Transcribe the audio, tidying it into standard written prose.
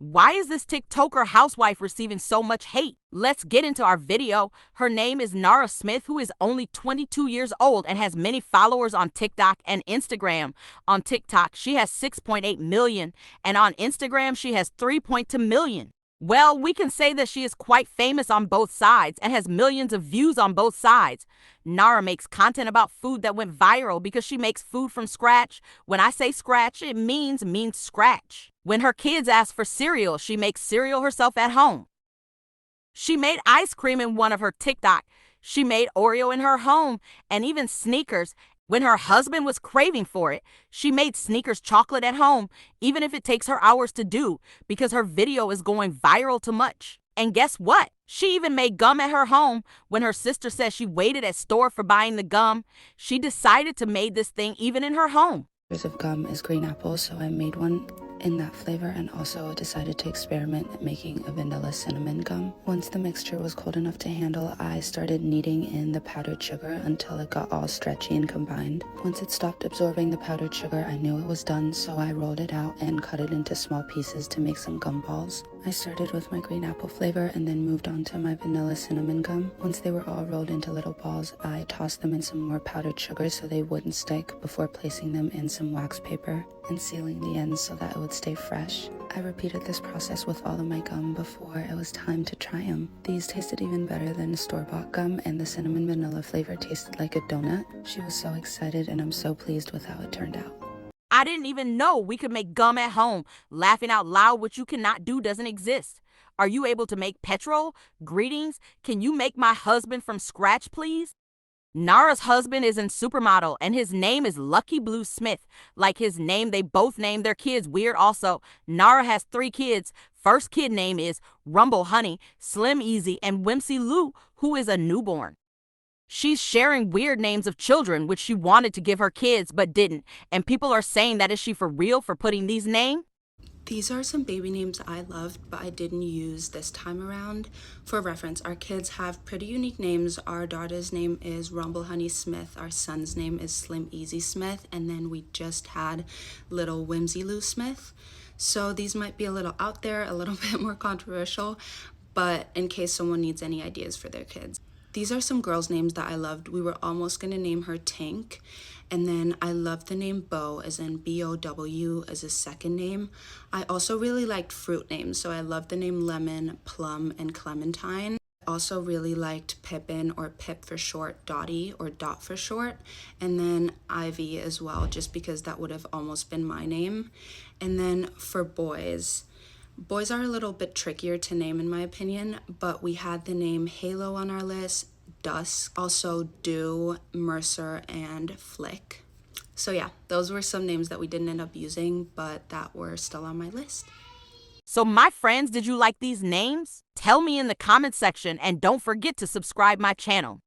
Why is this TikToker housewife receiving so much hate? Let's get into our video. Her name is Nara Smith, who is only 22 years old and has many followers on TikTok and Instagram. On TikTok, she has 6.8 million, and on Instagram, she has 3.2 million. Well, we can say that she is quite famous on both sides and has millions of views on both sides. Nara makes content about food that went viral because she makes food from scratch. When I say scratch, it means scratch. When her kids ask for cereal, she makes cereal herself at home. She made ice cream in one of her TikTok. She made Oreo in her home and even sneakers. When her husband was craving for it, she made Snickers chocolate at home, even if it takes her hours to do, because her video is going viral too much. And guess what? She even made gum at her home. When her sister said she waited at store for buying the gum, she decided to make this thing even in her home. Of gum is green apple, so I made one in that flavor and also decided to experiment at making a vanilla cinnamon gum. Once the mixture was cold enough to handle, I started kneading in the powdered sugar until it got all stretchy and combined. Once it stopped absorbing the powdered sugar, I knew it was done, so I rolled it out and cut it into small pieces to make some gum balls. I started with my green apple flavor and then moved on to my vanilla cinnamon gum. Once they were all rolled into little balls, I tossed them in some more powdered sugar so they wouldn't stick before placing them in some wax paper and sealing the ends so that it would stay fresh. I repeated this process with all of my gum before it was time to try them. These tasted even better than store-bought gum, and the cinnamon vanilla flavor tasted like a donut. She was so excited, and I'm so pleased with how it turned out. I didn't even know we could make gum at home. Laughing out loud, what you cannot do doesn't exist. Are you able to make petrol? Greetings. Can you make my husband from scratch, please? Nara's husband is a supermodel, and his name is Lucky Blue Smith. Like his name, they both named their kids weird also. Nara has 3 kids. First kid name is Rumble Honey, Slim Easy, and Whimsy Lou, who is a newborn. She's sharing weird names of children, which she wanted to give her kids but didn't. And people are saying that is she for real for putting these names? These are some baby names I loved, but I didn't use this time around. For reference, our kids have pretty unique names. Our daughter's name is Rumble Honey Smith. Our son's name is Slim Easy Smith. And then we just had little Whimsy Lou Smith. So these might be a little out there, a little bit more controversial, but in case someone needs any ideas for their kids. These are some girls' names that I loved. We were almost going to name her Tink. And then I loved the name Bow, as in B-O-W, as a second name. I also really liked fruit names, so I loved the name Lemon, Plum, and Clementine. I also really liked Pippin, or Pip for short, Dottie, or Dot for short. And then Ivy as well, just because that would have almost been my name. And then for boys are a little bit trickier to name in my opinion, but we had the name Halo on our list, Dusk, also Dew, Mercer, and Flick. So yeah, those were some names that we didn't end up using, but that were still on my list. So my friends, did you like these names? Tell me in the comment section, and don't forget to subscribe my channel.